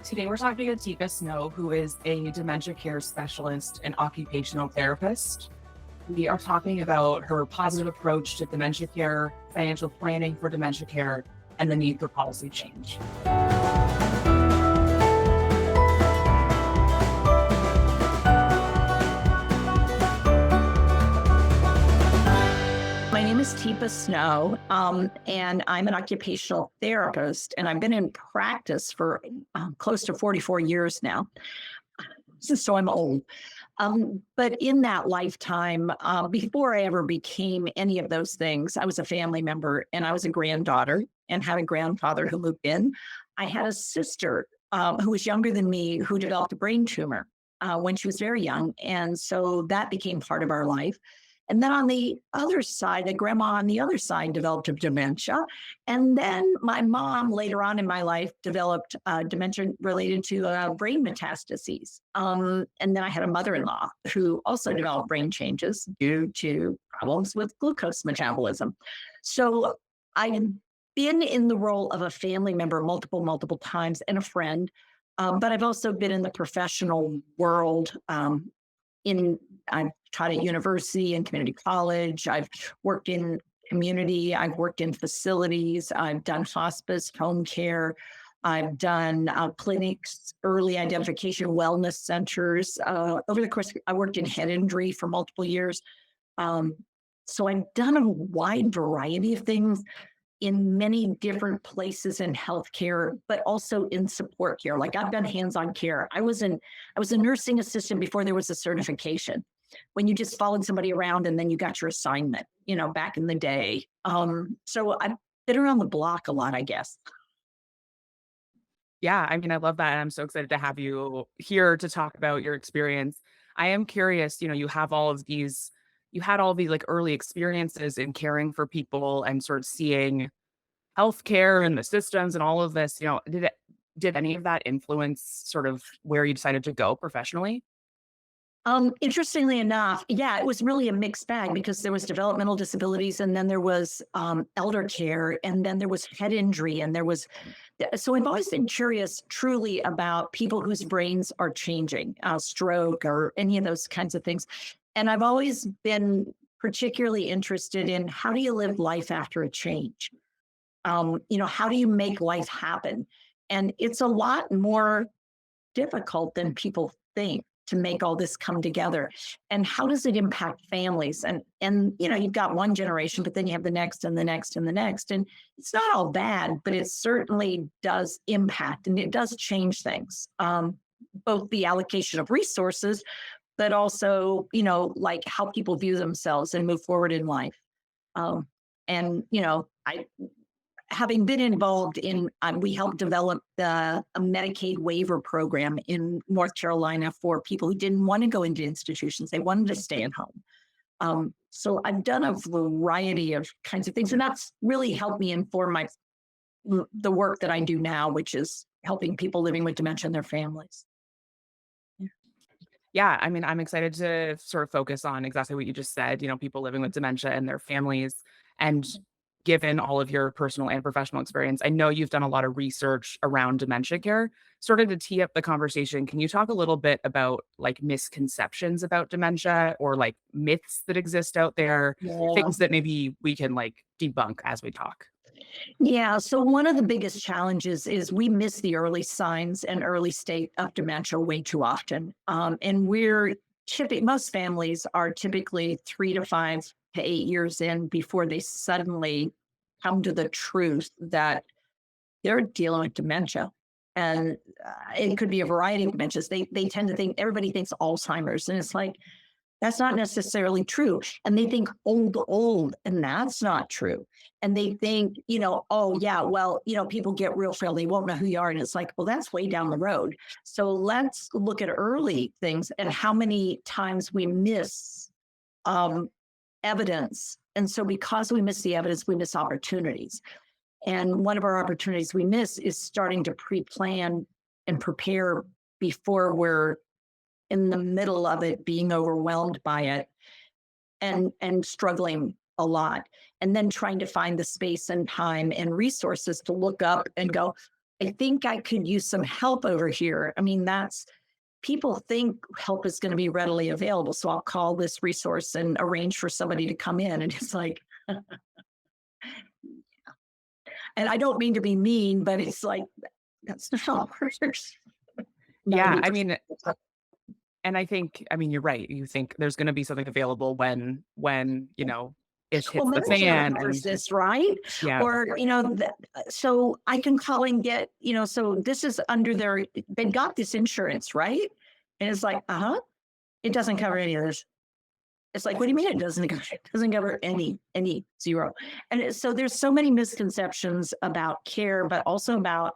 Today we're talking to Teepa Snow, who is a dementia care specialist and occupational therapist. We are talking about her positive approach to dementia care, financial planning for dementia care, and the need for policy change. My name is Teepa Snow, and I'm an occupational therapist, and I've been in practice for close to 44 years now. So I'm old. But in that lifetime, before I ever became any of those things, I was a family member and I was a granddaughter and had a grandfather who moved in. I had a sister who was younger than me who developed a brain tumor when she was very young. And so that became part of our life. And then on the other side, a grandma on the other side developed a dementia. And then my mom later on in my life developed dementia related to brain metastases. And then I had a mother-in-law who also developed brain changes due to problems with glucose metabolism. So I've been in the role of a family member multiple times and a friend. But I've also been in the professional world I've taught at university and community college. I've worked in community. I've worked in facilities. I've done hospice, home care. I've done clinics, early identification, wellness centers. Over the course, I worked in head injury for multiple years. So I've done a wide variety of things in many different places in healthcare, but also in support care. Like I've done hands-on care. I was a nursing assistant before there was a certification. When you just followed somebody around and then you got your assignment, back in the day. So I've been around the block a lot, I guess. Yeah, I mean, I love that. And I'm so excited to have you here to talk about your experience. I am curious, you have all of these, you had all these like early experiences in caring for people and sort of seeing healthcare and the systems and all of this, did any of that influence sort of where you decided to go professionally? Interestingly enough, yeah, it was really a mixed bag because there was developmental disabilities and then there was elder care and then there was head injury and there was so I've always been curious truly about people whose brains are changing, stroke or any of those kinds of things. And I've always been particularly interested in how do you live life after a change? How do you make life happen? And it's a lot more difficult than people think to make all this come together. And how does it impact families? And you've got one generation, but then you have the next and the next and the next. And it's not all bad, but it certainly does impact and it does change things. Both the allocation of resources, but also, like how people view themselves and move forward in life. And I having been involved in, we helped develop a Medicaid waiver program in North Carolina for people who didn't want to go into institutions. They wanted to stay at home. So I've done a variety of kinds of things, and that's really helped me inform the work that I do now, which is helping people living with dementia and their families. Yeah, I mean, I'm excited to sort of focus on exactly what you just said, people living with dementia and their families. And given all of your personal and professional experience, I know you've done a lot of research around dementia care. Sort of to tee up the conversation, can you talk a little bit about like misconceptions about dementia or like myths that exist out there, Yeah. things that maybe we can like debunk as we talk? Yeah. So one of the biggest challenges is we miss the early signs and early state of dementia way too often. And most families are typically 3 to 5 to 8 years in before they suddenly come to the truth that they're dealing with dementia. And it could be a variety of dementias. They tend to think everybody thinks Alzheimer's, and it's like that's not necessarily true. And they think old, and that's not true. And they think, oh, yeah, well, people get real frail. They won't know who you are. And it's like, well, that's way down the road. So let's look at early things and how many times we miss um, evidence. And so because we miss the evidence, we miss opportunities. And one of our opportunities we miss is starting to pre plan and prepare before we're in the middle of it, being overwhelmed by it and struggling a lot. And then trying to find the space and time and resources to look up and go, I think I could use some help over here. I mean, that's people think help is going to be readily available. So I'll call this resource and arrange for somebody to come in. And it's like, and I don't mean to be mean, but it's like, that's not how it works. Yeah, I mean, 90%. and I mean, you're right. You think there's gonna be something available when, it Well, hits the Medicare fan offers and this, right? yeah. Or, so I can call and get, so this is under their, they've got this insurance, right? And it's like, uh-huh, it doesn't cover any of this. It's like, what do you mean it doesn't cover? It doesn't cover any zero. And so there's so many misconceptions about care, but also about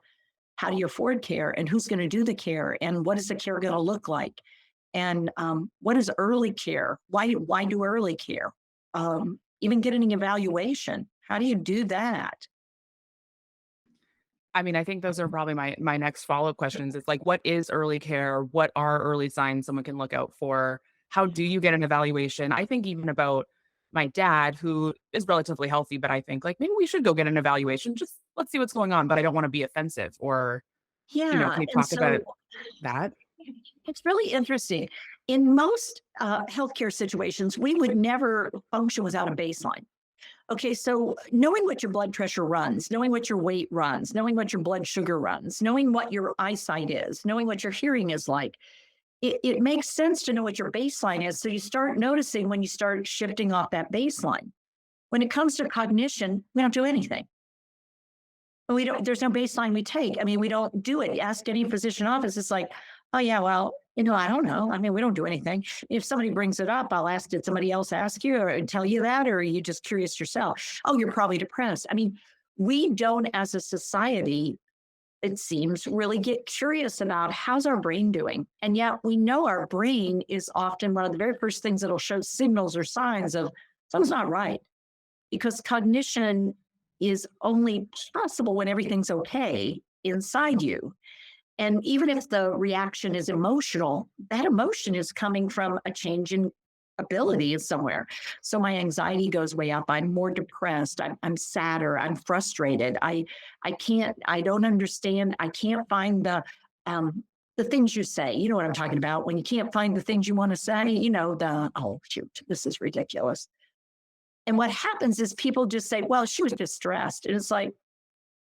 how do you afford care and who's going to do the care and what is the care going to look like? And what is early care? Why do early care? Even getting an evaluation. How do you do that? I mean, I think those are probably my next follow-up questions. It's like, what is early care? What are early signs someone can look out for? How do you get an evaluation? I think even about my dad, who is relatively healthy, but I think like maybe we should go get an evaluation. Just let's see what's going on. But I don't want to be offensive or, Yeah, can you and talk about so that? it's really interesting. In most healthcare situations, we would never function without a baseline. Okay, so knowing what your blood pressure runs, knowing what your weight runs, knowing what your blood sugar runs, knowing what your eyesight is, knowing what your hearing is like, it makes sense to know what your baseline is. So you start noticing when you start shifting off that baseline. When it comes to cognition, we don't do anything. We don't, there's no baseline we take. I mean, we don't do it. Ask any physician office. It's like, oh yeah, well, I don't know. I mean, we don't do anything. If somebody brings it up, I'll ask, did somebody else ask you or tell you that? Or are you just curious yourself? Oh, you're probably depressed. I mean, we don't as a society, it seems, really get curious about how's our brain doing. And yet we know our brain is often one of the very first things that'll show signals or signs of something's not right because cognition is only possible when everything's okay inside you. And even if the reaction is emotional, that emotion is coming from a change in ability somewhere. So my anxiety goes way up. I'm more depressed. I'm sadder. I'm frustrated. I don't understand. I can't find the things you say. You know what I'm talking about? When you can't find the things you want to say, oh, shoot, this is ridiculous. And what happens is people just say, well, she was just stressed. And it's like,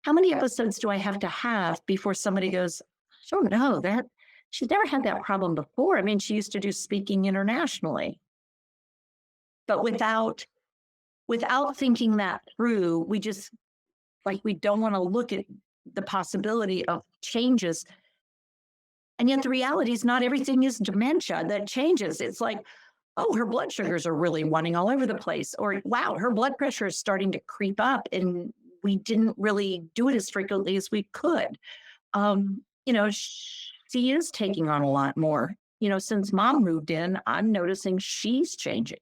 how many episodes do I have to have before somebody goes, I don't know that she's never had that problem before. I mean, she used to do speaking internationally, but without thinking that through, we just like we don't want to look at the possibility of changes. And yet the reality is not everything is dementia that changes. It's like, oh, her blood sugars are really running all over the place. Or wow, her blood pressure is starting to creep up and we didn't really do it as frequently as we could. She is taking on a lot more. Since mom moved in, I'm noticing she's changing.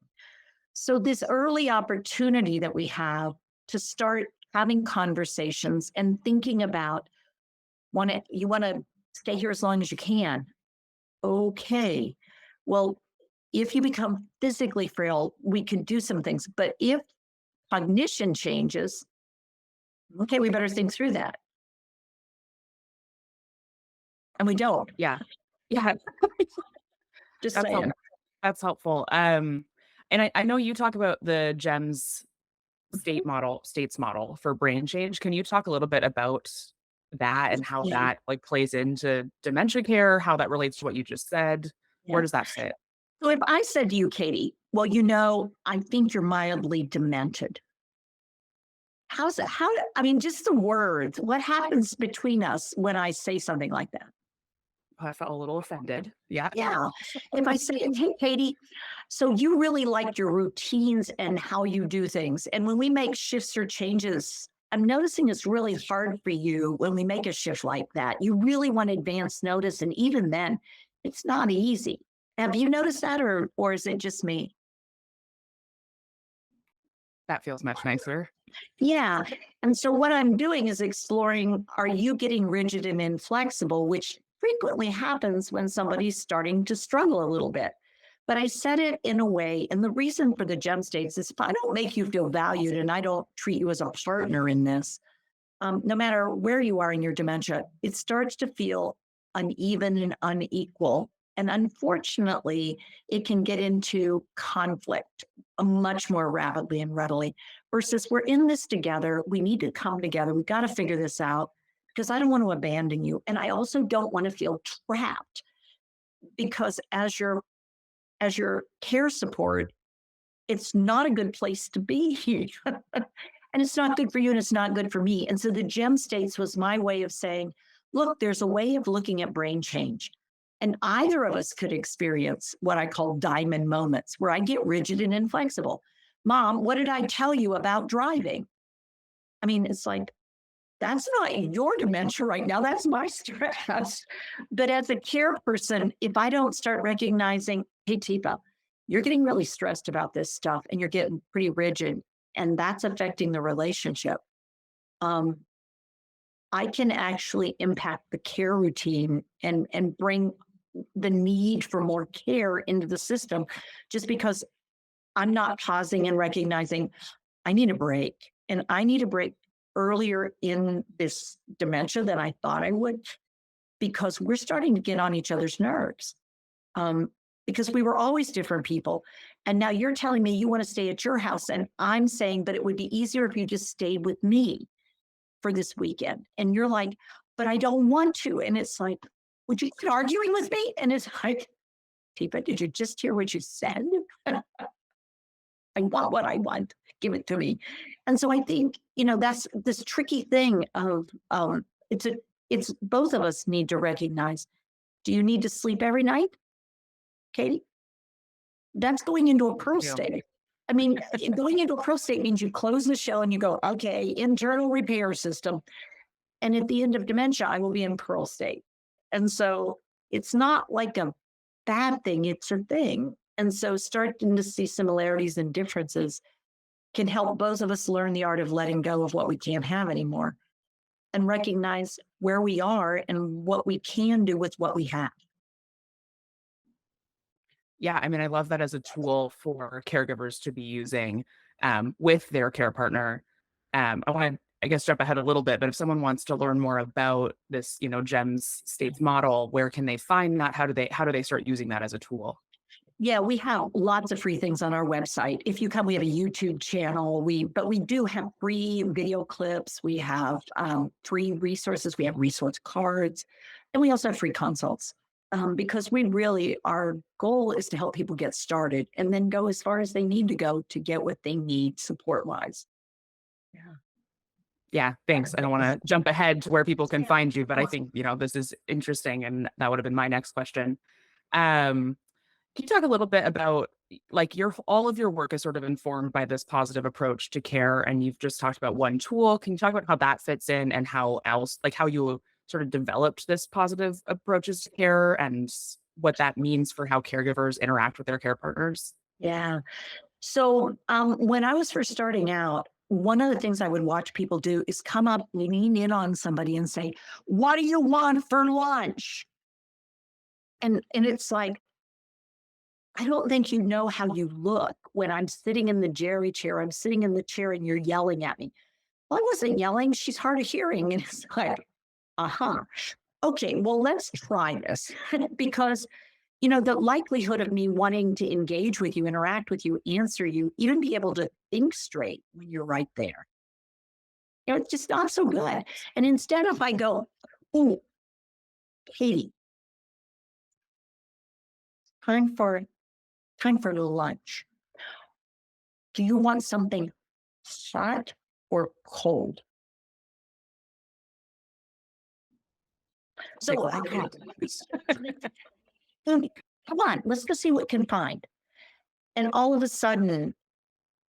So this early opportunity that we have to start having conversations and thinking about you want to stay here as long as you can. Okay. Well, if you become physically frail, we can do some things. But if cognition changes, okay, we better think through that. And we don't. Yeah. Yeah. Just That's saying. that's helpful. And I know you talk about the GEMS states model for brain change. Can you talk a little bit about that and how Yeah. that like plays into dementia care, how that relates to what you just said? Where Yeah. does that fit? So if I said to you, Katie, well, I think you're mildly demented. How's it? I mean, just the words, what happens between us when I say something like that? Oh, I felt a little offended. Yeah. Yeah. If I say, hey, Katie, so you really like your routines and how you do things. And when we make shifts or changes, I'm noticing it's really hard for you when we make a shift like that. You really want advance notice. And even then, it's not easy. Have you noticed that or is it just me? That feels much nicer. Yeah. And so what I'm doing is exploring, are you getting rigid and inflexible, which frequently happens when somebody's starting to struggle a little bit. But I said it in a way, and the reason for the gem states is if I don't make you feel valued and I don't treat you as a partner in this, no matter where you are in your dementia, it starts to feel uneven and unequal. And unfortunately, it can get into conflict much more rapidly and readily versus we're in this together. We need to come together. We've got to figure this out because I don't want to abandon you. And I also don't want to feel trapped because as your care support, it's not a good place to be. And it's not good for you and it's not good for me. And so the gem states was my way of saying, look, there's a way of looking at brain change. And either of us could experience what I call diamond moments where I get rigid and inflexible. Mom, what did I tell you about driving? I mean, it's like, that's not your dementia right now. That's my stress. But as a care person, if I don't start recognizing, hey, Teepa, you're getting really stressed about this stuff and you're getting pretty rigid, and that's affecting the relationship. Um, I can actually impact the care routine and bring the need for more care into the system just because I'm not pausing and recognizing I need a break. And I need a break earlier in this dementia than I thought I would, because we're starting to get on each other's nerves. Um, because we were always different people. And now you're telling me you want to stay at your house. And I'm saying, but it would be easier if you just stayed with me for this weekend. And you're like, but I don't want to. And it's like, would you quit arguing with me? And it's like, Teepa, did you just hear what you said? I want what I want. Give it to me. And so I think, that's this tricky thing of it's both of us need to recognize, do you need to sleep every night, Katie? That's going into a pearl Yeah. state. I mean, going into a pearl state means you close the shell and you go, okay, internal repair system. And at the end of dementia, I will be in pearl state. And so it's not like a bad thing, it's a thing. And so starting to see similarities and differences can help both of us learn the art of letting go of what we can't have anymore and recognize where we are and what we can do with what we have. Yeah, I mean, I love that as a tool for caregivers to be using with their care partner. I want to, I guess, jump ahead a little bit, but if someone wants to learn more about this, GEMS states model, where can they find that? How do they start using that as a tool? Yeah, we have lots of free things on our website. If you come, we have a YouTube channel. But we do have free video clips. We have free resources. We have resource cards, and we also have free consults. Because our goal is to help people get started and then go as far as they need to go to get what they need support wise. Yeah, thanks. I don't want to jump ahead to where people can find you, but I think, this is interesting and that would have been my next question. Um, can you talk a little bit about like your all of your work is sort of informed by this positive approach to care, and you've just talked about one tool. Can you talk about how that fits in and how you sort of developed this positive approaches to care and what that means for how caregivers interact with their care partners? Yeah. So when I was first starting out, one of the things I would watch people do is come up, lean in on somebody and say, what do you want for lunch? And it's like, I don't think you know how you look when I'm sitting in the jerry chair. I'm sitting in the chair and you're yelling at me. Well, I wasn't yelling. She's hard of hearing. And it's like, uh-huh. Okay, well, let's try this. Because, the likelihood of me wanting to engage with you, interact with you, answer you, even be able to think straight when you're right there, it's just not so good. And instead, if I go, oh, Katie, time for time for lunch. Do you want something hot or cold? Like, So okay. come on, let's go see what we can find. And all of a sudden,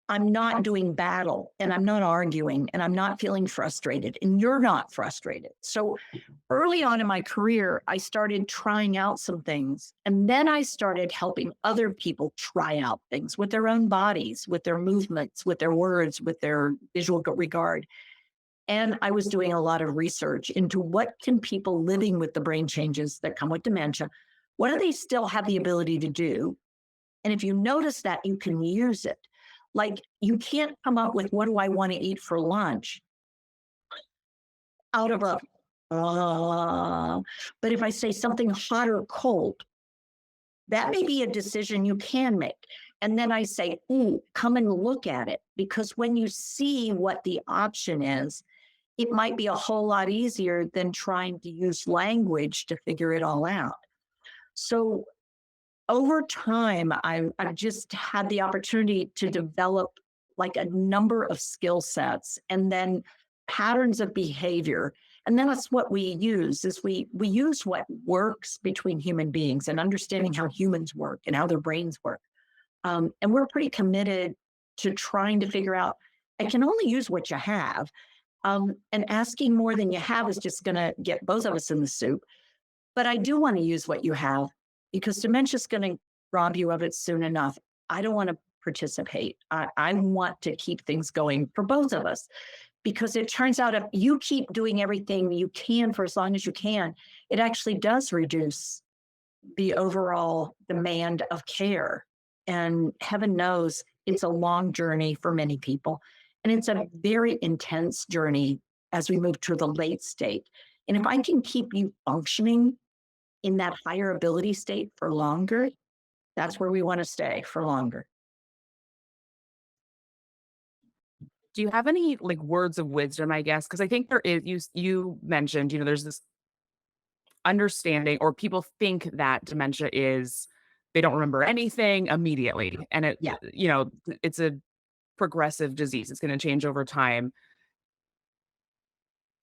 I'm not doing battle and I'm not arguing and I'm not feeling frustrated and you're not frustrated. So early on in my career, I started trying out some things and then I started helping other people try out things with their own bodies, with their movements, with their words, with their visual regard. And I was doing a lot of research into what can people living with the brain changes that come with dementia, what do they still have the ability to do? And if you notice that, you can use it. Like you can't come up with what do I want to eat for lunch? out of a, but if I say something hot or cold, that may be a decision you can make. And then I say, ooh, come and look at it. Because when you see what the option is, it might be a whole lot easier than trying to use language to figure it all out. So over time, I've just had the opportunity to develop like a number of skill sets and then patterns of behavior. And then that's what we use is we use what works between human beings and understanding how humans work and how their brains work. And we're pretty committed to trying to figure out, I can only use what you have. And asking more than you have is just going to get both of us in the soup. But I do want to use what you have because dementia is going to rob you of it soon enough. I don't want to participate. I want to keep things going for both of us because it turns out if you keep doing everything you can for as long as you can, it actually does reduce the overall demand of care. And heaven knows it's a long journey for many people. And it's a very intense journey as we move to the late state. And if I can keep you functioning in that higher ability state for longer, that's where we want to stay for longer. Do you have any like words of wisdom, I guess? Because I think there is you mentioned, there's this understanding or people think that dementia is they don't remember anything immediately. And Yeah. it's a progressive disease. It's going to change over time.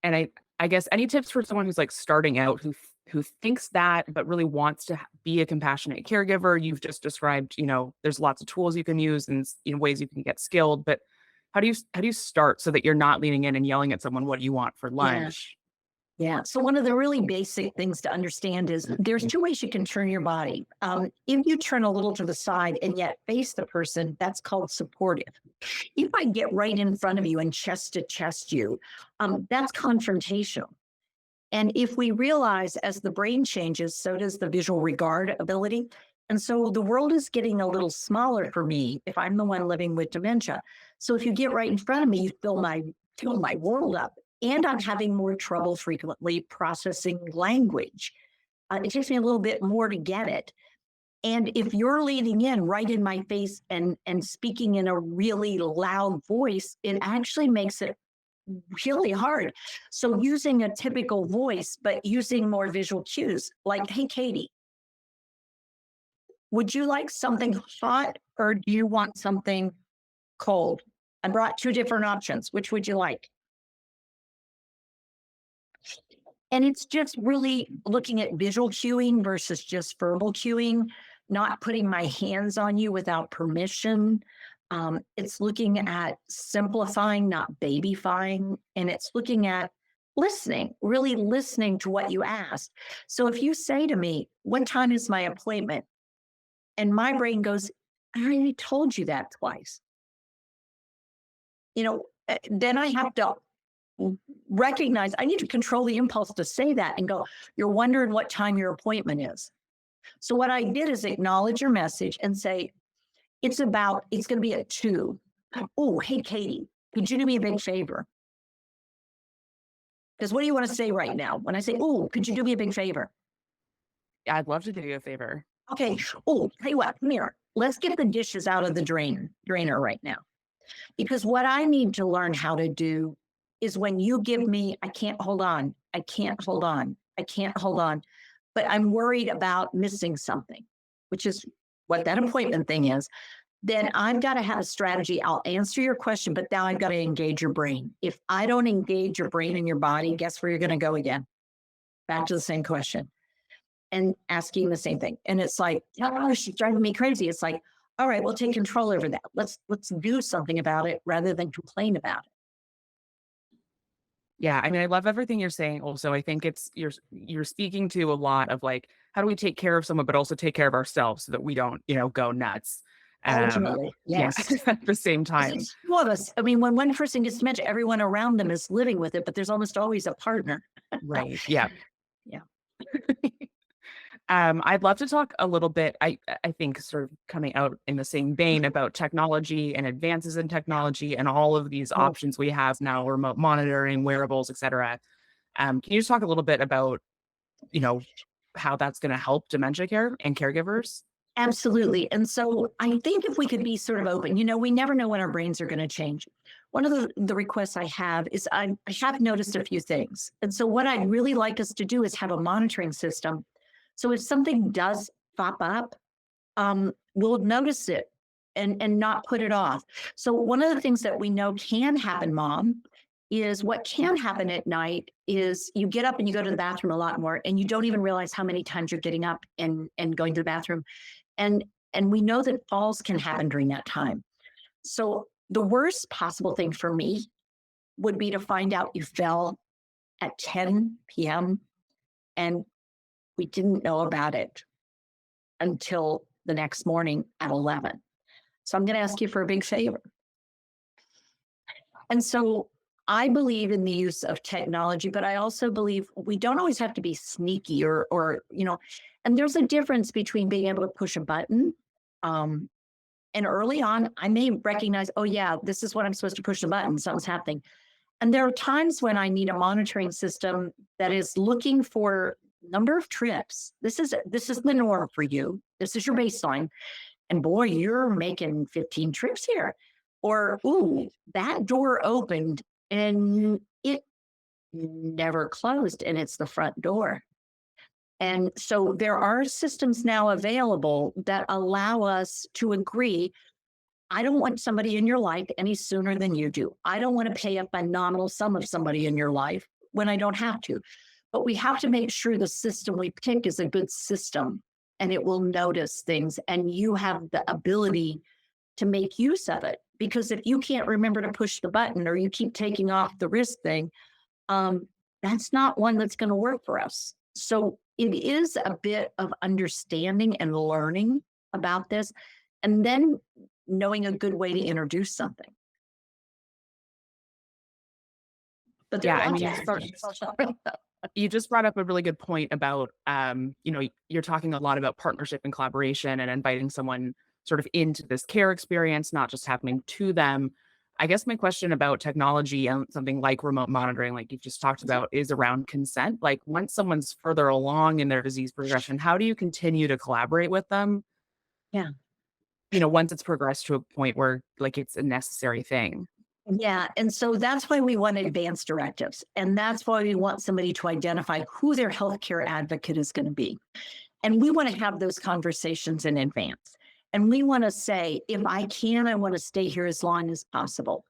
And I guess any tips for someone who's like starting out who thinks that but really wants to be a compassionate caregiver. You've just described, there's lots of tools you can use and ways you can get skilled, but how do you start so that you're not leaning in and yelling at someone, what do you want for Yeah. lunch? Yeah. So one of the really basic things to understand is there's two ways you can turn your body. If you turn a little to the side and yet face the person, that's called supportive. If I get right in front of you and chest to chest you, that's confrontational. And if we realize as the brain changes, so does the visual regard ability. And so the world is getting a little smaller for me if I'm the one living with dementia. So if you get right in front of me, you fill my world up. And I'm having more trouble frequently processing language. It takes me a little bit more to get it. And if you're leaning in right in my face and speaking in a really loud voice, it actually makes it really hard. So using a typical voice, but using more visual cues, like, hey, Katie, would you like something hot or do you want something cold? I brought two different options. Which would you like? And it's just really looking at visual cueing versus just verbal cueing, not putting my hands on you without permission. It's looking at simplifying, not babyfying. And it's looking at listening, really listening to what you asked. So if you say to me, what time is my appointment? And my brain goes, I already told you that twice. Then I have to recognize I need to control the impulse to say that and go, you're wondering what time your appointment is. So what I did is acknowledge your message and say, it's going to be at 2. Oh, hey, Katie, could you do me a big favor? Because what do you want to say right now? When I say, oh, could you do me a big favor? Yeah, I'd love to do you a favor. Okay. Oh, tell you what, come here. Let's get the dishes out of the drainer right now. Because what I need to learn how to do is when you give me, I can't hold on, I can't hold on, I can't hold on, but I'm worried about missing something, which is what that appointment thing is, then I've got to have a strategy. I'll answer your question, but now I've got to engage your brain. If I don't engage your brain and your body, guess where you're going to go again? Back to the same question and asking the same thing. And it's like, oh, she's driving me crazy. It's like, all right, we'll take control over that. Let's do something about it rather than complain about it. Yeah, I mean, I love everything you're saying also. I think it's you're speaking to a lot of like, how do we take care of someone, but also take care of ourselves so that we don't, go nuts. Ultimately, Yeah, yes. at the same time. It's two of us. I mean, when one person gets dementia, everyone around them is living with it, but there's almost always a partner. Right. Yeah. Yeah. I'd love to talk a little bit. I think sort of coming out in the same vein about technology and advances in technology and all of these Oh, options we have now, remote monitoring, wearables, etc. Can you just talk a little bit about, you know, how that's going to help dementia care and caregivers? Absolutely. And so I think if we could be sort of open, we never know when our brains are going to change. One of the requests I have is I have noticed a few things. And so what I'd really like us to do is have a monitoring system. So if something does pop up, we'll notice it and not put it off. So one of the things that we know can happen, Mom, is what can happen at night is you get up and you go to the bathroom a lot more and you don't even realize how many times you're getting up and going to the bathroom. And and we know that falls can happen during that time. So the worst possible thing for me would be to find out you fell at 10 p.m. and we didn't know about it until the next morning at 11. So I'm going to ask you for a big favor. And so I believe in the use of technology, but I also believe we don't always have to be sneaky and there's a difference between being able to push a button. Um, and early on, I may recognize, oh, yeah, this is what I'm supposed to push the button. Something's happening. And there are times when I need a monitoring system that is looking for number of trips. This is the norm for you. This is your baseline. And boy, you're making 15 trips here. Or, ooh, that door opened and it never closed, and it's the front door. And so there are systems now available that allow us to agree. I don't want somebody in your life any sooner than you do. I don't want to pay up a nominal sum of somebody in your life when I don't have to. But we have to make sure the system we pick is a good system and it will notice things and you have the ability to make use of it. Because if you can't remember to push the button or you keep taking off the wrist thing, um, that's not one that's going to work for us. So it is a bit of understanding and learning about this, and then knowing a good way to introduce something. But there Yeah, are I lots mean, of you just brought up a really good point about, you're talking a lot about partnership and collaboration and inviting someone sort of into this care experience, not just happening to them. I guess my question about technology and something like remote monitoring, like you've just talked about, is around consent. Like once someone's further along in their disease progression, how do you continue to collaborate with them? Yeah. Once it's progressed to a point where like it's a necessary thing. Yeah. And so that's why we want advanced directives. And that's why we want somebody to identify who their healthcare advocate is going to be. And we want to have those conversations in advance. And we want to say, if I can, I want to stay here as long as possible.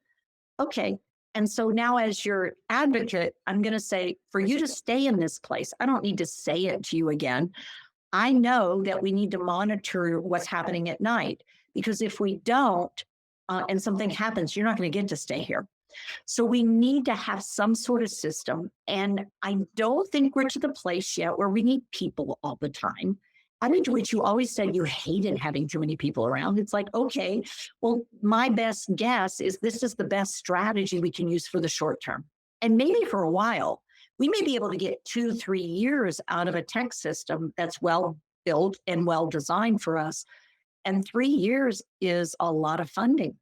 Okay. And so now, as your advocate, I'm going to say, for you to stay in this place, I don't need to say it to you again. I know that we need to monitor what's happening at night because if we don't, and something happens, you're not going to get to stay here. So we need to have some sort of system. And I don't think we're to the place yet where we need people all the time. I mean, to which you always said you hated having too many people around. It's like, okay, well, my best guess is this is the best strategy we can use for the short term. And maybe for a while, we may be able to get 2, 3 years out of a tech system that's well built and well designed for us. And 3 years is a lot of funding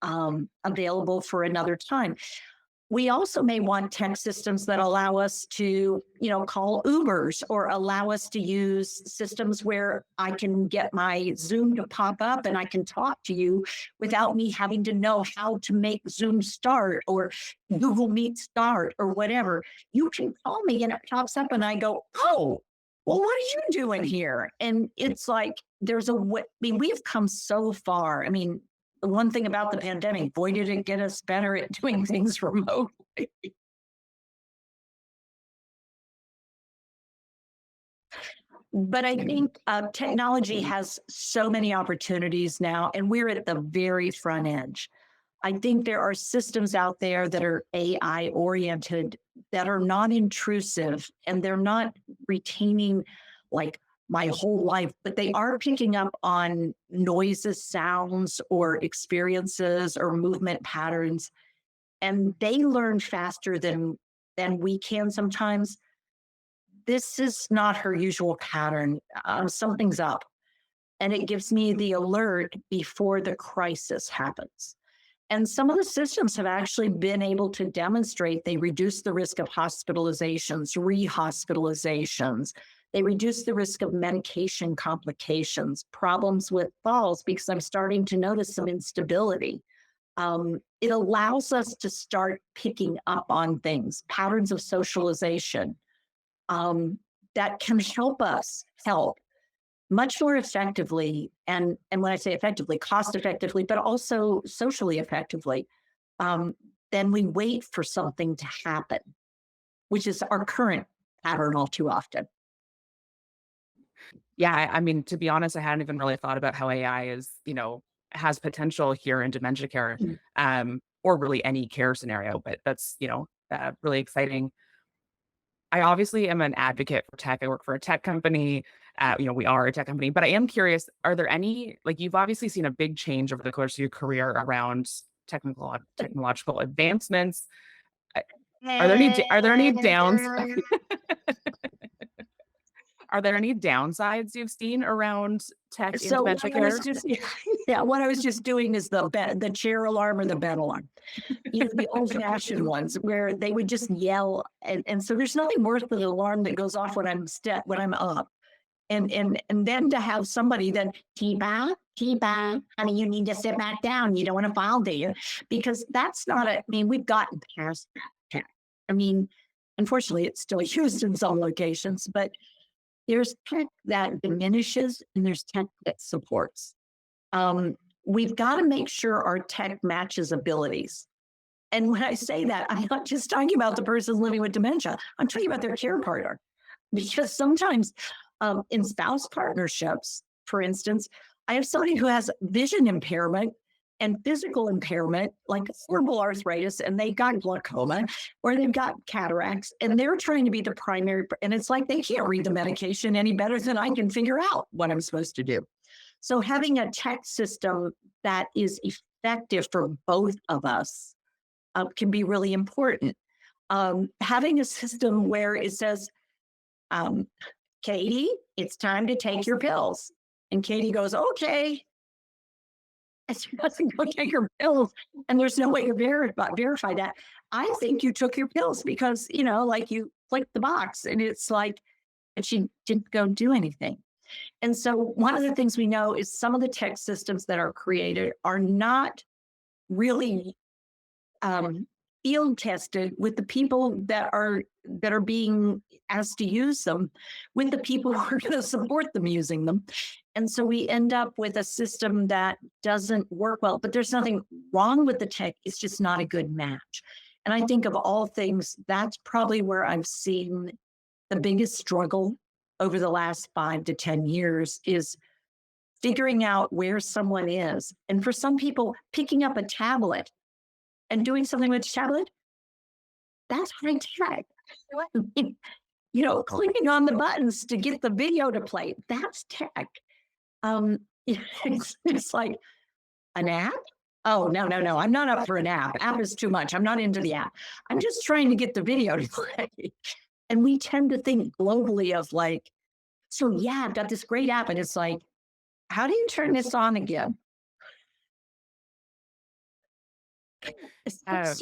available for another time. We also may want tech systems that allow us to, call Ubers or allow us to use systems where I can get my Zoom to pop up and I can talk to you without me having to know how to make Zoom start or Google Meet start or whatever. You can call me and it pops up and I go, oh, well, what are you doing here? And it's like, there's a way, I mean, we've come so far. I mean, the one thing about the pandemic, boy, did it get us better at doing things remotely. But I think technology has so many opportunities now, and we're at the very front edge. I think there are systems out there that are AI oriented that are non intrusive and they're not retaining like my whole life, but they are picking up on noises, sounds, or experiences or movement patterns. And they learn faster than we can sometimes. This is not her usual pattern. Something's up. And it gives me the alert before the crisis happens. And some of the systems have actually been able to demonstrate they reduce the risk of hospitalizations, rehospitalizations. They reduce the risk of medication complications, problems with falls, because I'm starting to notice some instability. It allows us to start picking up on things, patterns of socialization that can help us help much more effectively. And when I say effectively, cost effectively, but also socially effectively, um, then we wait for something to happen, which is our current pattern all too often. Yeah, I mean, to be honest, I hadn't even really thought about how AI is, has potential here in dementia care, Mm. or really any care scenario, but that's, really exciting. I obviously am an advocate for tech. I work for a tech company. We are a tech company, but I am curious, are there any, like, you've obviously seen a big change over the course of your career around technological advancements. I- are there any downs are there any downsides you've seen around tech in So dementia what I was care? just yeah, what I was just doing is the chair alarm or the bed alarm. The old-fashioned ones where they would just yell, and so there's nothing worse than an alarm that goes off when when I'm up. And then to have somebody then, Teepa, Teepa, honey, you need to sit back down. You don't want to fall, do you? Because that's not I mean, we've gotten past that. I mean, unfortunately, it's still used in some locations, but there's tech that diminishes and there's tech that supports. Um, we've got to make sure our tech matches abilities. And when I say that, I'm not just talking about the person living with dementia. I'm talking about their care partner. Because sometimes in spouse partnerships, for instance, I have somebody who has vision impairment and physical impairment, like cerebral arthritis, and they've got glaucoma or they've got cataracts, and they're trying to be the primary. And it's like they can't read the medication any better than I can figure out what I'm supposed to do. So having a tech system that is effective for both of us can be really important. Having a system where it says, um, Katie, it's time to take your pills. And Katie goes, okay. And she doesn't go take her pills. And there's no way to verify that. I think you took your pills because, like you clicked the box and it's like, and she didn't go do anything. And so one of the things we know is some of the tech systems that are created are not really um, field tested with the people that are being asked to use them, with the people who are going to support them using them. And so we end up with a system that doesn't work well. But there's nothing wrong with the tech; it's just not a good match. And I think of all things, that's probably where I've seen the biggest struggle over the last 5 to 10 years is figuring out where someone is. And for some people, picking up a tablet and doing something with the tablet, that's high tech. Clicking on the buttons to get the video to play, that's tech. Um, it's like an app. Oh, no, no, no. I'm not up for an app. App is too much. I'm not into the app. I'm just trying to get the video to play. And we tend to think globally of like, so yeah, I've got this great app. And it's like, how do you turn this on again? Uh,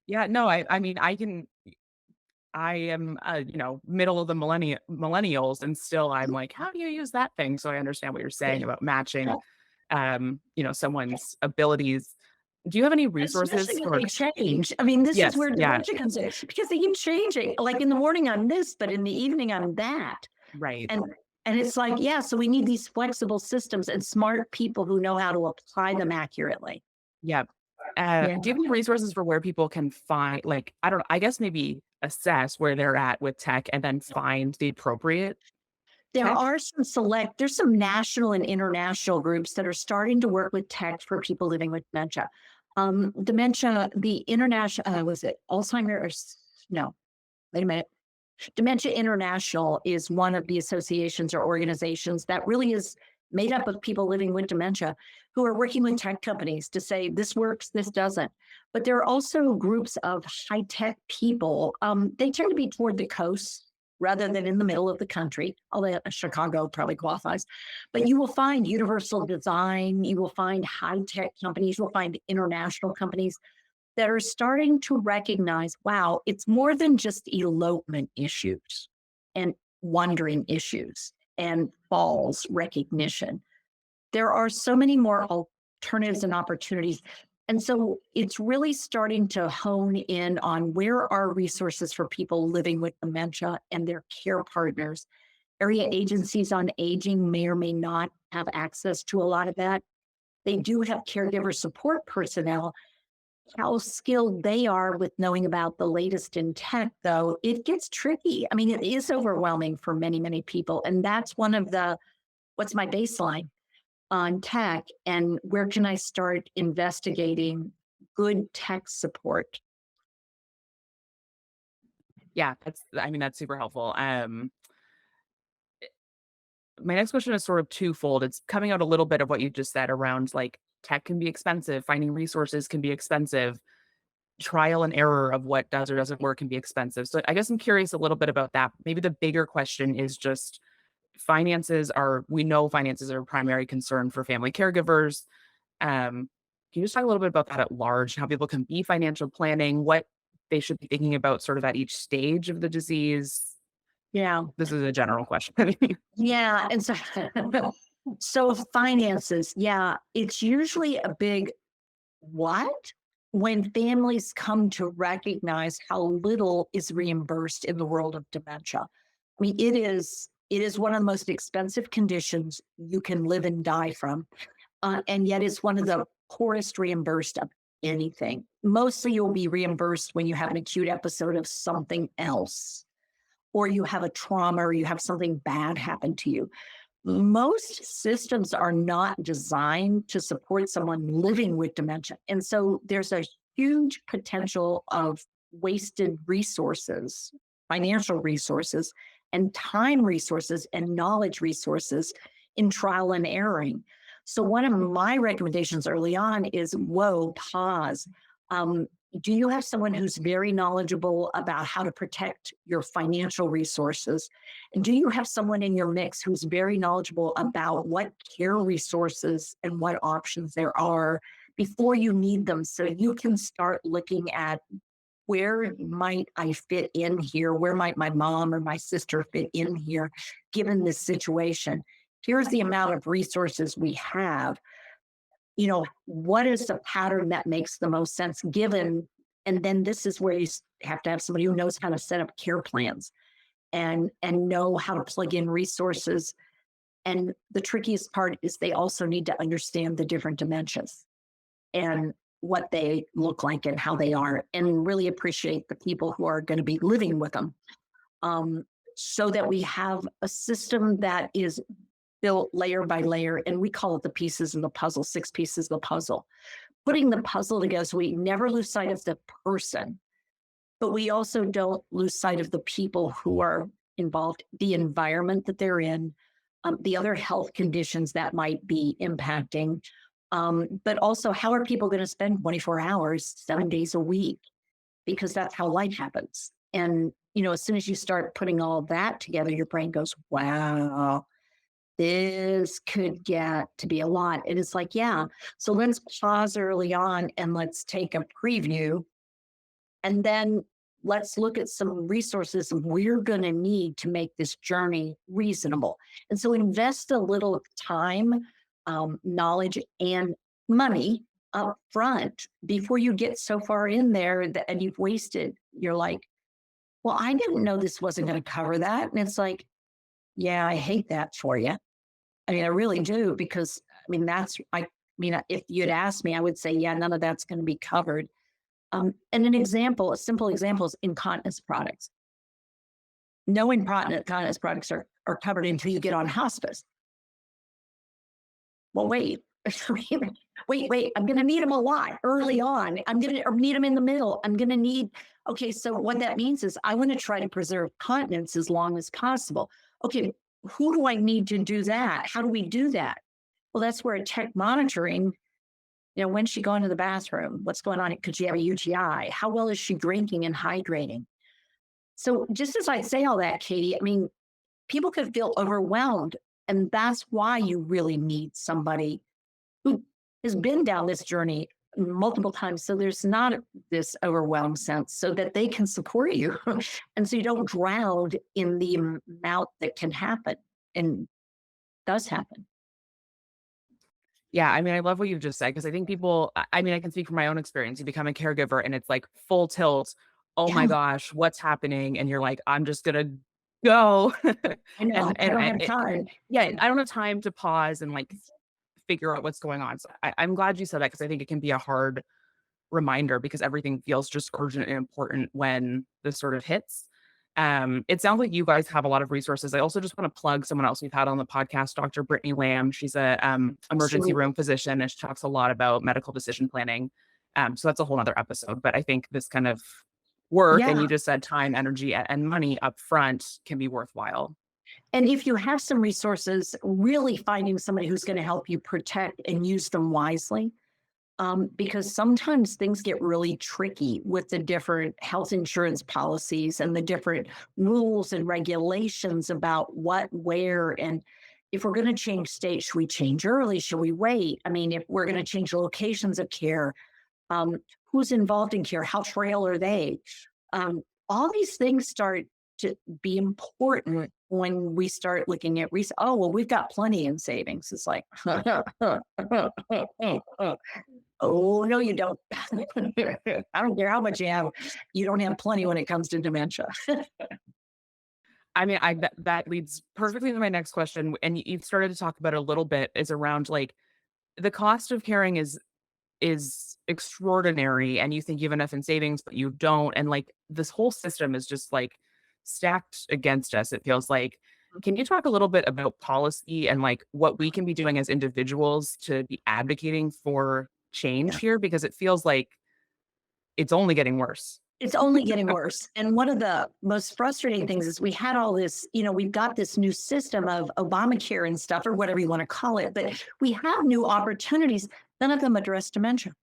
yeah, no, I mean, I am, middle of the millennials, and still I'm like, how do you use that thing? So I understand what you're saying about matching, someone's abilities. Do you have any Especially resources when for? they change. I mean, this is Yes, where yeah, dementia comes in because they keep changing. Like in the morning I'm this, but in the evening I'm that. right. And and it's like, yeah, so we need these flexible systems and smart people who know how to apply them accurately. Yeah. Yeah. Do you have any resources for where people can find, like, I don't know, I guess maybe assess where they're at with tech and then find the appropriate tech? There's some national and international groups that are starting to work with tech for people living with dementia. Dementia, the international, was it Alzheimer no, wait a minute. Dementia International is one of the associations or organizations that really is made up of people living with dementia who are working with tech companies to say this works, this doesn't. But there are also groups of high tech people. They tend to be toward the coast rather than in the middle of the country, although Chicago probably qualifies. But you will find universal design, you will find high tech companies, you'll find international companies that are starting to recognize, wow, it's more than just elopement issues and wandering issues and falls recognition. There are so many more alternatives and opportunities. And so it's really starting to hone in on where are resources for people living with dementia and their care partners. Area agencies on aging may or may not have access to a lot of that. They do have caregiver support personnel. How skilled they are with knowing about the latest in tech, though, it gets tricky. I mean, it is overwhelming for many, many people. And that's one of the what's my baseline on tech and where can I start investigating good tech support? Yeah, that's super helpful. My next question is sort of twofold. It's coming out a little bit of what you just said around like tech can be expensive, finding resources can be expensive, trial and error of what does or doesn't work can be expensive. So I guess I'm curious a little bit about that. Maybe the bigger question is just we know finances are a primary concern for family caregivers. Can you just talk a little bit about that at large, how people can be financial planning, what they should be thinking about sort of at each stage of the disease? Yeah. This is a general question. Yeah. And so, so finances, yeah, it's usually a big what? When families come to recognize how little is reimbursed in the world of dementia. I mean, it is one of the most expensive conditions you can live and die from. And yet it's one of the poorest reimbursed of anything. Mostly you'll be reimbursed when you have an acute episode of something else, or you have a trauma, or you have something bad happen to you. Most systems are not designed to support someone living with dementia. And so there's a huge potential of wasted resources, financial resources, and time resources, and knowledge resources in trial and erroring. So, one of my recommendations early on is whoa, pause. Um, do you have someone who's very knowledgeable about how to protect your financial resources? And do you have someone in your mix who's very knowledgeable about what care resources and what options there are before you need them so you can start looking at where might I fit in here? Where might my mom or my sister fit in here given this situation? Here's the amount of resources we have. What is the pattern that makes the most sense given? And then this is where you have to have somebody who knows how to set up care plans and know how to plug in resources. And the trickiest part is they also need to understand the different dementias and what they look like and how they are, and really appreciate the people who are going to be living with them. So that we have a system that is built layer by layer, and we call it the pieces of the puzzle, 6 pieces of the puzzle. Putting the puzzle together so we never lose sight of the person, but we also don't lose sight of the people who are involved, the environment that they're in, the other health conditions that might be impacting, but also how are people going to spend 24 hours, 7 days a week, because that's how life happens. And, as soon as you start putting all that together, your brain goes, wow, this could get to be a lot. And it's like, yeah, so let's pause early on and let's take a preview. And then let's look at some resources we're going to need to make this journey reasonable. And so invest a little time, knowledge, and money up front before you get so far in there and you've wasted. You're like, well, I didn't know this wasn't going to cover that. And it's like, yeah, I hate that for you. I mean, I really do, because if you'd asked me, I would say, yeah, none of that's going to be covered. And a simple example is incontinence products. No incontinence products are covered until you get on hospice. Well, wait, wait, I'm going to need them a lot early on. I'm going to need them in the middle. Okay, so what that means is I want to try to preserve continence as long as possible. Okay, who do I need to do that? How do we do that? Well, that's where tech monitoring, when's she going to the bathroom? What's going on? Could she have a UTI? How well is she drinking and hydrating? So just as I say all that, Katie, I mean, people could feel overwhelmed. And that's why you really need somebody who has been down this journey multiple times. So there's not this overwhelmed sense so that they can support you. And so you don't drown in the amount that can happen and does happen. Yeah, I mean, I love what you've just said because I think people I mean, I can speak from my own experience. You become a caregiver and it's like full tilt. Oh Yeah, my gosh, what's happening? And you're like, I'm just gonna go. I know. I don't have It, time. yeah, I don't have time to pause and like figure out what's going on. So I'm glad you said that because I think it can be a hard reminder because everything feels just urgent and important when this sort of hits. It sounds like you guys have a lot of resources. I also just want to plug someone else we've had on the podcast, Dr. Brittany Lamb. She's a emergency Absolutely. room physician and she talks a lot about medical decision planning. So that's a whole other episode. But I think this kind of work, and Yeah. you just said time, energy, and money up front can be worthwhile. And if you have some resources, really finding somebody who's going to help you protect and use them wisely. Because sometimes things get really tricky with the different health insurance policies and the different rules and regulations about what, where, and if we're going to change states, should we change early? Should we wait? I mean, if we're going to change locations of care, um, who's involved in care? How frail are they? All these things start to be important when we start looking at oh, well, we've got plenty in savings. It's like, oh, no, you don't. I don't care how much you have. You don't have plenty when it comes to dementia. I mean, that leads perfectly to my next question. And you've started to talk about it a little bit is around like the cost of caring is extraordinary and you think you have enough in savings, but you don't. And like this whole system is just like stacked against us, it feels like. Can you talk a little bit about policy and like what we can be doing as individuals to be advocating for change Yeah. here? Because it feels like it's only getting worse. It's only getting worse. And one of the most frustrating things is we had all this, we've got this new system of Obamacare and stuff, or whatever you want to call it, but we have new opportunities. None of them address dementia.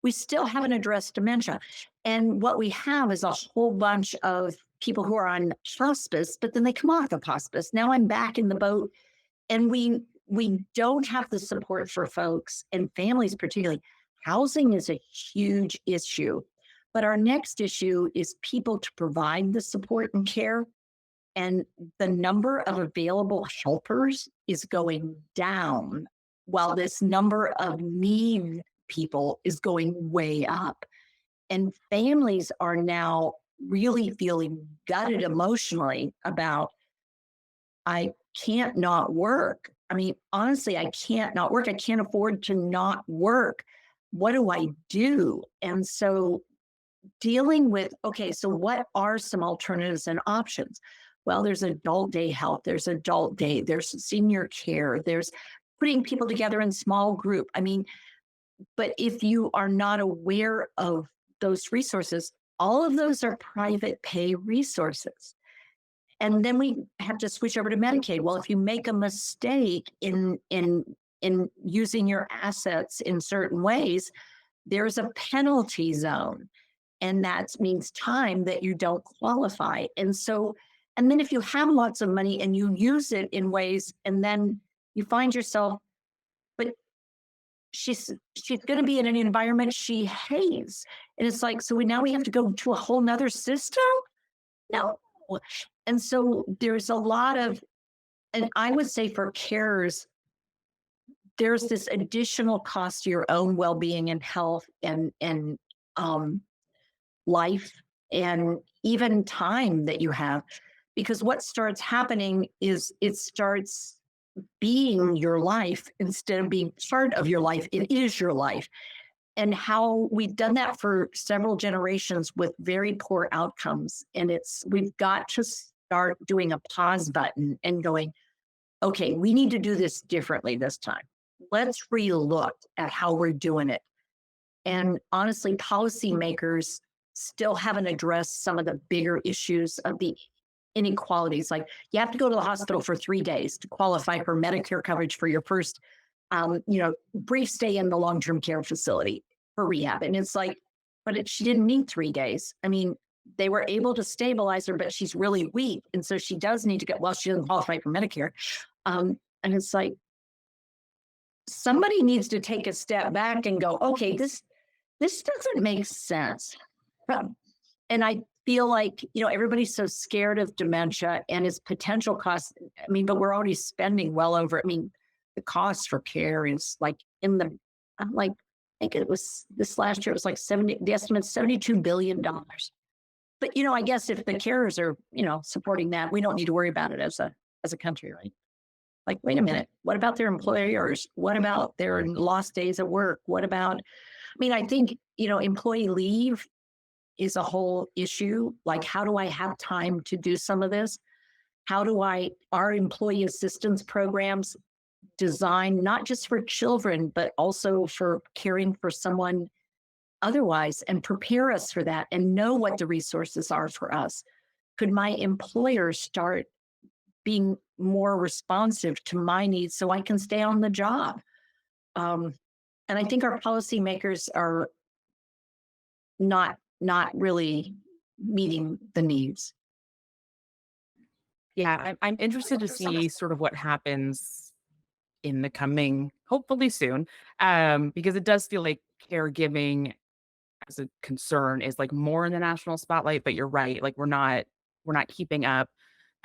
We still haven't addressed dementia. And what we have is a whole bunch of people who are on hospice, but then they come off of hospice. Now I'm back in the boat, and we don't have the support for folks and families, particularly. Housing is a huge issue. But our next issue is people to provide the support and care. And the number of available helpers is going down while this number of need people is going way up. And families are now really feeling gutted emotionally about, I can't not work. I mean, honestly, I can't not work. I can't afford to not work. What do I do? And so dealing with, okay, so what are some alternatives and options? Well, there's adult day help, there's adult day, there's senior care, there's putting people together in small group. I mean, but if you are not aware of those resources, all of those are private pay resources. And then we have to switch over to Medicaid. Well, if you make a mistake in using your assets in certain ways, there's a penalty zone, and that means time that you don't qualify. And so, and then if you have lots of money and you use it in ways, and then you find yourself, but she's going to be in an environment she hates, and it's like, so now we have to go to a whole nother system. No. And so there's a lot of, and I would say for carers, there's this additional cost to your own well-being and health and um life and even time that you have. Because what starts happening is it starts being your life instead of being part of your life. It is your life. And how we've done that for several generations with very poor outcomes. And we've got to start doing a pause button and going, okay, we need to do this differently this time. Let's relook at how we're doing it. And honestly, policymakers still haven't addressed some of the bigger issues of the inequalities. Like, you have to go to the hospital for 3 days to qualify for Medicare coverage for your first, brief stay in the long-term care facility for rehab. And it's like, but she didn't need 3 days. I mean, they were able to stabilize her, but she's really weak. And so she does need to get, well, she doesn't qualify for Medicare. And it's like, somebody needs to take a step back and go, okay, this doesn't make sense. And I feel like, everybody's so scared of dementia and its potential costs. I mean, but we're already spending well over, I mean, the cost for care is like I'm like, I think it was this last year, it was like the estimate's $72 billion. But, I guess if the carers are, supporting that, we don't need to worry about it as a country, right? Like, wait a minute, what about their employers? What about their lost days of work? What about, I mean, I think, employee leave is a whole issue. Like, how do I have time to do some of this? Our employee assistance programs designed not just for children, but also for caring for someone otherwise, and prepare us for that and know what the resources are for us? Could my employer start being more responsive to my needs so I can stay on the job? And I think our policymakers are not really meeting the needs. Yeah, I'm interested to see sort of what happens in the coming, hopefully soon, because it does feel like caregiving as a concern is like more in the national spotlight. But you're right, like we're not keeping up.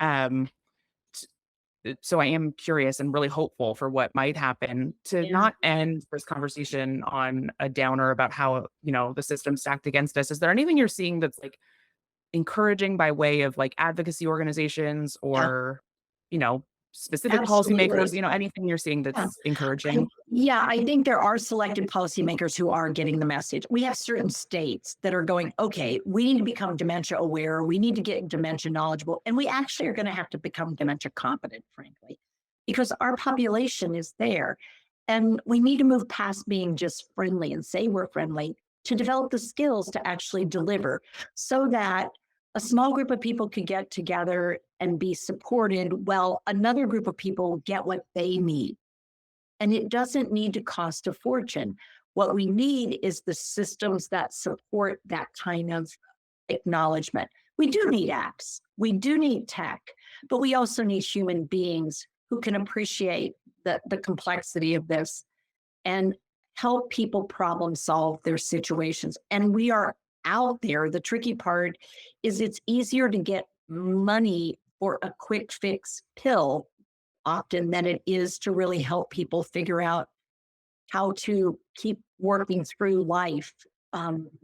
Um, so I am curious and really hopeful for what might happen. To Yeah. not end this conversation on a downer about how the system stacked against us. Is there anything you're seeing that's like encouraging by way of like advocacy organizations Yeah, or, you know, specific policymakers, absolutely. anything you're seeing Yeah. that's encouraging? I think there are selected policymakers who are getting the message. We have certain states that are going, okay, we need to become dementia aware. We need to get dementia knowledgeable. And we actually are going to have to become dementia competent, frankly, because our population is there. And we need to move past being just friendly and say we're friendly to develop the skills to actually deliver, so that a small group of people could get together and be supported while another group of people get what they need. And it doesn't need to cost a fortune. What we need is the systems that support that kind of acknowledgement. We do need apps, we do need tech, but we also need human beings who can appreciate the complexity of this and help people problem solve their situations. And we are out there. The tricky part is it's easier to get money for a quick fix pill often than it is to really help people figure out how to keep working through life,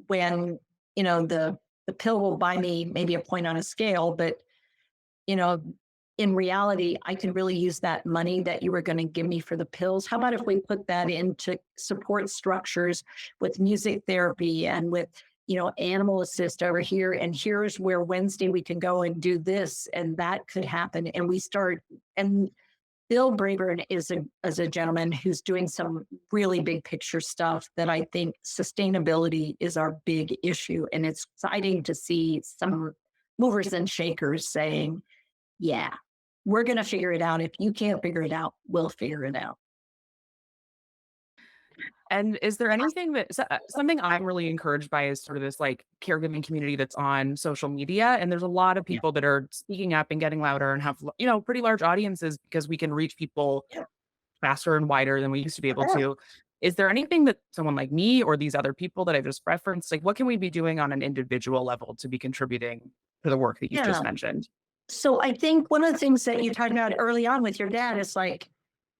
when the pill will buy me maybe a point on a scale, but you know in reality I can really use that money that you were going to give me for the pills. How about if we put that into support structures with music therapy and with animal assist over here, and here's where Wednesday we can go and do this, and that could happen. And we start, and Bill Braeburn is a gentleman who's doing some really big picture stuff that I think sustainability is our big issue. And it's exciting to see some movers and shakers saying, yeah, we're going to figure it out. If you can't figure it out, we'll figure it out. And is there anything something I'm really encouraged by is sort of this like caregiving community that's on social media. And there's a lot of Yeah. people that are speaking up and getting louder and have, pretty large audiences because we can reach people Yeah. faster and wider than we used to be able to. Is there anything that someone like me or these other people that I've just referenced, like what can we be doing on an individual level to be contributing to the work that you've just Yeah. mentioned? So I think one of the things that you talked about early on with your dad is like,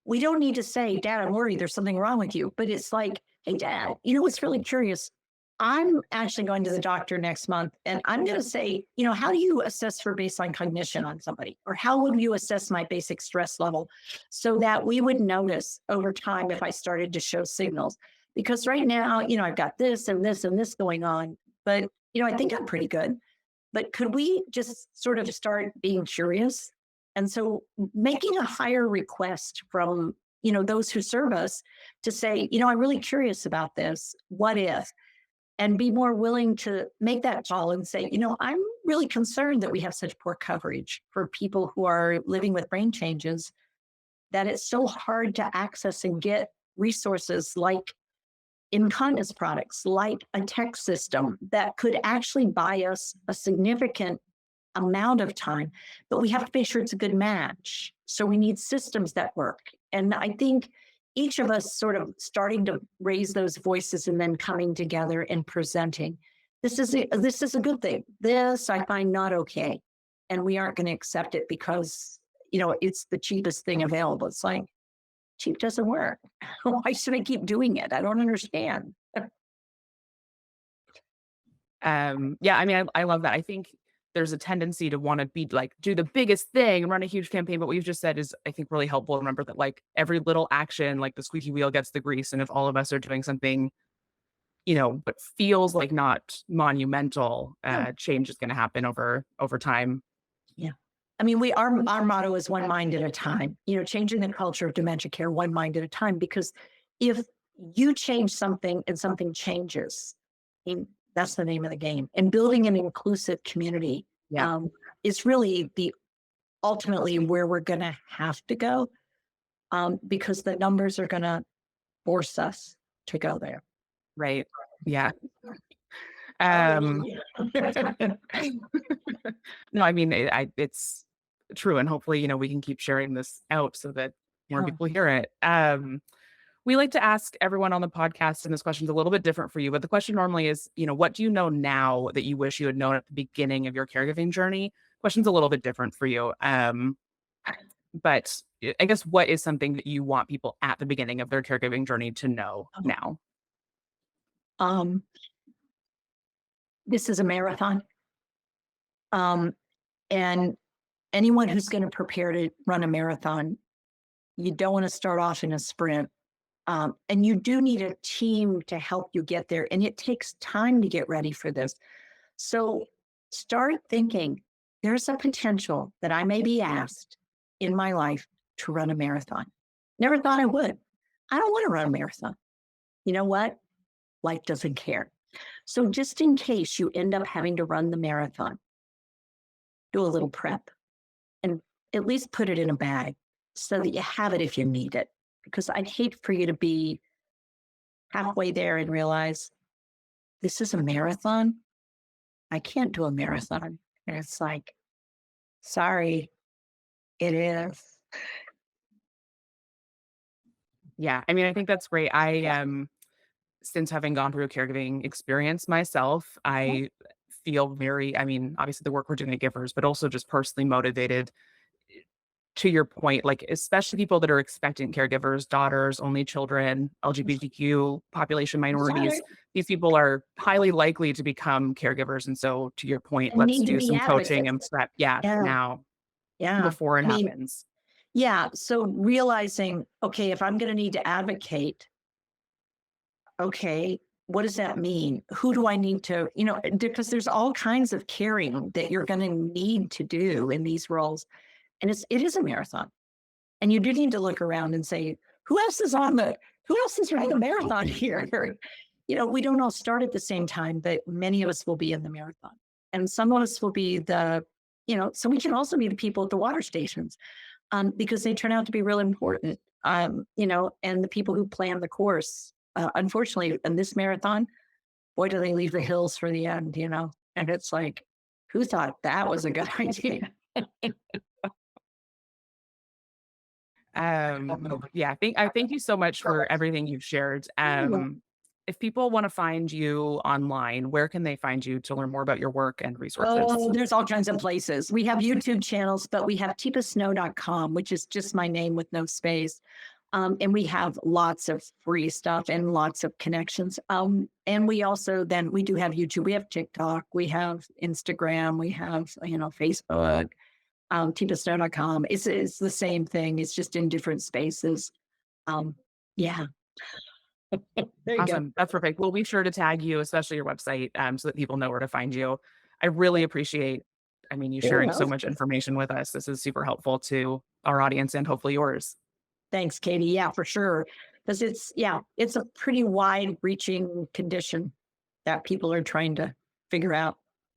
we don't need to say, Dad, I'm worried there's something wrong with you. But it's like, hey, Dad, what's really curious? I'm actually going to the doctor next month, and I'm going to say, how do you assess for baseline cognition on somebody? Or how would you assess my basic stress level, so that we would notice over time if I started to show signals? Because right now, I've got this and this and this going on, but, I think I'm pretty good. But could we just sort of start being curious? And so making a higher request from, those who serve us to say, I'm really curious about this. What if? And be more willing to make that call and say, I'm really concerned that we have such poor coverage for people who are living with brain changes, that it's so hard to access and get resources like incontinence products, like a tech system that could actually buy us a significant amount of time, but we have to make sure it's a good match. So we need systems that work. And I think each of us sort of starting to raise those voices and then coming together and presenting. This is a good thing. This I find not okay. And we aren't going to accept it because, it's the cheapest thing available. It's like cheap doesn't work. Why should I keep doing it? I don't understand. Yeah, I mean, I love that. I think there's a tendency to want to be like, do the biggest thing and run a huge campaign. But what you've just said is, I think, really helpful. Remember that like every little action, like the squeaky wheel gets the grease. And if all of us are doing something, but feels like not monumental, No. change is going to happen over time. Yeah. I mean, our motto is one mind at a time, changing the culture of dementia care one mind at a time. Because if you change something and something changes, I mean, that's the name of the game. And building an inclusive community Yeah, is really the ultimately where we're going to have to go, because the numbers are going to force us to go there. right. Yeah. Um, Sorry. no, I mean, it's true. And hopefully, we can keep sharing this out so that more Yeah. people hear it. We like to ask everyone on the podcast, and this question's a little bit different for you, but the question normally is, what do you know now that you wish you had known at the beginning of your caregiving journey? Question's a little bit different for you. But I guess what is something that you want people at the beginning of their caregiving journey to know now? Um, this is a marathon. Um, and anyone who's going to prepare to run a marathon, you don't want to start off in a sprint. And you do need a team to help you get there. And it takes time to get ready for this. So start thinking there's a potential that I may be asked in my life to run a marathon. Never thought I would. I don't want to run a marathon. You know what? Life doesn't care. So just in case you end up having to run the marathon, do a little prep and at least put it in a bag so that you have it if you need it. Because I'd hate for you to be halfway there and realize this is a marathon. I can't do a marathon. And it's like, sorry, it is. Yeah, I mean, I think that's great. Since having gone through a caregiving experience myself, I feel very, I mean, obviously the work we're doing at Givers, but also just personally motivated to your point, like, especially people that are expectant caregivers, daughters, only children, LGBTQ population Sorry. minorities. These people are highly likely to become caregivers. And so to your point, And let's need to do be some coaching and advocates. prep. Yeah, Yeah. now Yeah. before it I mean, happens. yeah. So realizing, okay, if I'm going to need to advocate, okay, what does that mean? Who do I need to, because there's all kinds of caring that you're going to need to do in these roles. And it is a marathon. And you do need to look around and say, who else is running the marathon here? We don't all start at the same time, but many of us will be in the marathon. And some of us will be so we can also be the people at the water stations, because they turn out to be real important. And the people who plan the course, unfortunately, in this marathon, boy, do they leave the hills for the end. And it's like, who thought that was a good idea? Yeah, I thank you so much for everything you've shared. If people want to find you online, where can they find you to learn more about your work and resources? Oh, there's all kinds of places. We have YouTube channels, but we have teepasnow.com, which is just my name with no space. And we have lots of free stuff and lots of connections. And we also we do have YouTube, we have TikTok, we have Instagram, we have, Facebook, teepasnow.com. It's the same thing. It's just in different spaces. Yeah. There you go. Awesome. That's perfect. We'll be sure to tag you, especially your website, so that people know where to find you. I really appreciate, I mean, you You're sharing so welcome. much information with us. This is super helpful to our audience and hopefully yours. Thanks, Katie. Yeah, for sure. Because it's a pretty wide reaching condition that people are trying to figure out.